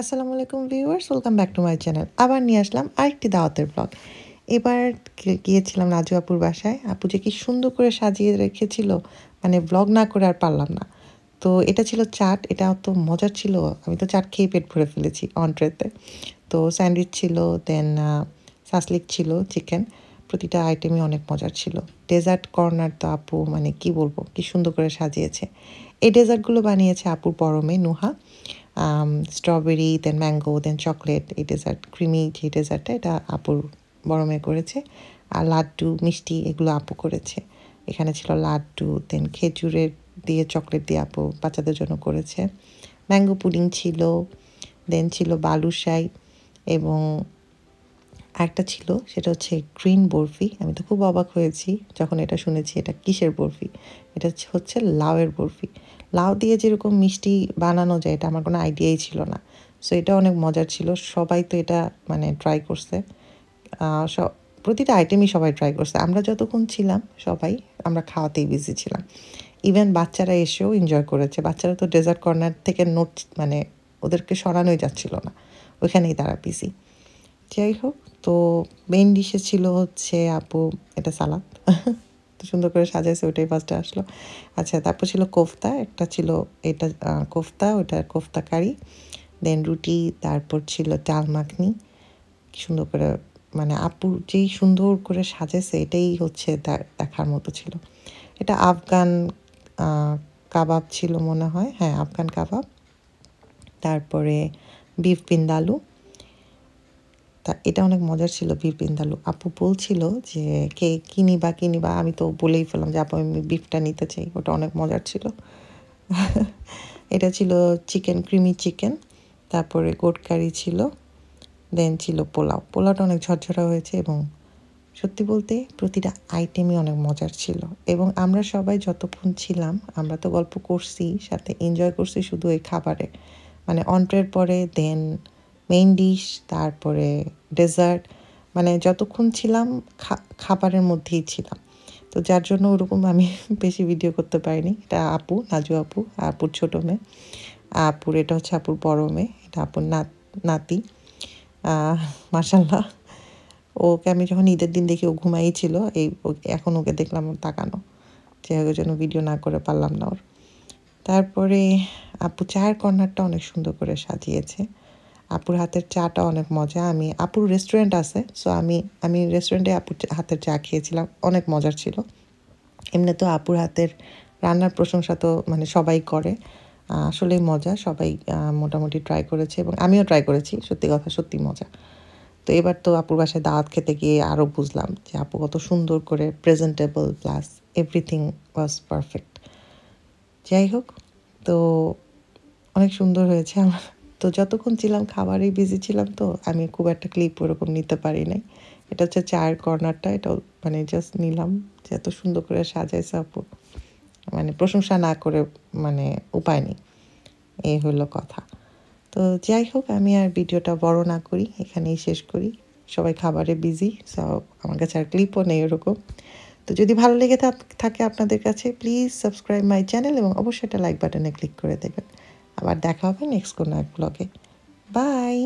আসসালামু আলাইকুম viewers, welcome back to my channel. আবার নিয়ে আসলাম আরেকটি দাওয়াতের ব্লগ। এবার গিয়েছিলাম নাজু আপুর বাসায়। আপু যে কি সুন্দর করে সাজিয়ে রেখেছিল, মানে ব্লগ না করে আর পারলাম না। তো এটা ছিল চাট, এটা অত মজার ছিল, আমি তো চাট খেয়ে পেট ভরে ফেলেছি অন্ট্রেতে। তো স্যান্ডউইচ ছিল, দেন সাসলিক ছিল, চিকেন। প্রতিটা আইটেমই অনেক মজার ছিল। ডেজার্ট কর্নার তো আপু মানে কি বলবো, কি সুন্দর করে সাজিয়েছে। এই ডেজার্টগুলো বানিয়েছে আপুর বড় মেয়ে নুহা। স্ট্রবেরি, দেন ম্যাঙ্গো, দেন চকলেট, এই ডেজার্ট ক্রিমি যে ডেজার্টটা, এটা আপুর বড় মেয়ে করেছে। আর লাড্ডু মিষ্টি এগুলো আপু করেছে। এখানে ছিল লাড্ডু, দেন খেজুরের দিয়ে চকলেট দিয়ে আপু বাচ্চাদের জন্য করেছে। ম্যাঙ্গো পুডিং ছিল, দেন ছিল বালুশাই, এবং আরেকটা ছিল সেটা হচ্ছে গ্রিন বরফি। আমি তো খুব অবাক হয়েছি যখন এটা শুনেছি এটা কিসের বরফি। এটা হচ্ছে লাউয়ের বরফি। লাউ দিয়ে যেরকম মিষ্টি বানানো যায় এটা আমার কোনো আইডিয়াই ছিল না। সো এটা অনেক মজার ছিল, সবাই তো এটা মানে ট্রাই করছে। সব প্রতিটা আইটেমই সবাই ট্রাই করছে। আমরা যতক্ষণ ছিলাম সবাই আমরা খাওয়াতেই বিজি ছিলাম। ইভেন বাচ্চারা এসেও এনজয় করেছে। বাচ্চারা তো ডেজার্ট কর্নার থেকে নোট মানে ওদেরকে সরানোই যাচ্ছিল না, ওইখানেই তারা বিজি। যাই হোক, তো মেইন ডিশে ছিল হচ্ছে আপু এটা সালাদ তো সুন্দর করে সাজাইছে, ওইটাই ফার্স্টে আসলো। আচ্ছা, তারপর ছিল কোফতা, একটা ছিল এটা কোফতা, ওটা কোফতা কারি, দেন রুটি, তারপর ছিল ডাল মাখনি। কি সুন্দর করে মানে আপু যেই সুন্দর করে সাজেছে এটাই হচ্ছে দেখার মতো ছিল। এটা আফগান কাবাব ছিল মনে হয়, হ্যাঁ আফগান কাবাব। তারপরে বিফ বিন্দালু, তা এটা অনেক মজার ছিল। বিফ বিন্দালু আপু বলছিল যে কে কিনিবা, আমি তো বলেই ফেললাম যে আপু আমি বিফটা নিতে চাই, ওটা অনেক মজার ছিল। এটা ছিল চিকেন, ক্রিমি চিকেন, তারপরে গোট কারি ছিল, দেন ছিল পোলাওটা অনেক ঝরঝরা হয়েছে, এবং সত্যি বলতে প্রতিটা আইটেমই অনেক মজার ছিল। এবং আমরা সবাই যতক্ষণ ছিলাম আমরা তো গল্প করছি, সাথে এনজয় করছি শুধু এই খাবারে, মানে অন্ট্রের পরে দেন মেইন ডিশ, তারপরে ডেজার্ট, মানে যতক্ষণ ছিলাম খাবারের মধ্যেই ছিলাম। তো যার জন্য ওরকম আমি বেশি ভিডিও করতে পারিনি। এটা আপু, নাজু আপু, আপুর ছোটো মেয়ে। আপুর এটা হচ্ছে আপুর বড় মেয়ে, এটা আপুর নাতি। মাশাল্লাহ, ওকে আমি যখন ঈদের দিন দেখি ও ঘুমাই ছিল, এখন ওকে দেখলাম ওর তাকানো, যে ওর জন্য ভিডিও না করে পারলাম না ওর। তারপরে আপু চায়ের কর্নারটা অনেক সুন্দর করে সাজিয়েছে। আপুর হাতের চাটা অনেক মজা। আপুর রেস্টুরেন্ট আছে, সো আমি রেস্টুরেন্টে আপুর হাতের চা খেয়েছিলাম, অনেক মজার ছিল। এমনি তো আপুর হাতের রান্নার প্রশংসা তো মানে সবাই করে, আসলেই মজা। সবাই মোটামুটি ট্রাই করেছে, এবং আমিও ট্রাই করেছি, সত্যি কথা সত্যি মজা। তো এবার তো আপুর বাসায় দাওয়াত খেতে গিয়ে আরও বুঝলাম যে আপু কত সুন্দর করে presentable, plus everything was perfect. যাই হোক, তো অনেক সুন্দর হয়েছে আমার। তো যতক্ষণ ছিলাম খাবারেই বিজি ছিলাম, তো আমি খুব একটা ক্লিপ ওরকম নিতে পারি নাই। এটা হচ্ছে চায়ের কর্নারটা, এটাও মানে জাস্ট নিলাম যে এত সুন্দর করে সাজাইছে আপু, মানে প্রশংসা না করে মানে উপায় নেই, এই হলো কথা। তো যাই হোক, আমি আর ভিডিওটা বড় না করি, এখানেই শেষ করি। সবাই খাবারে বিজি, সো আমার কাছে আর ক্লিপও নেই ওরকম। তো যদি ভালো লেগে থাকে আপনাদের কাছে, প্লিজ সাবস্ক্রাইব মাই চ্যানেল, এবং অবশ্যই একটা লাইক বাটনে ক্লিক করে দেবেন। আবার দেখা হবে নেক্সট কোনো এক ব্লগে। বাই।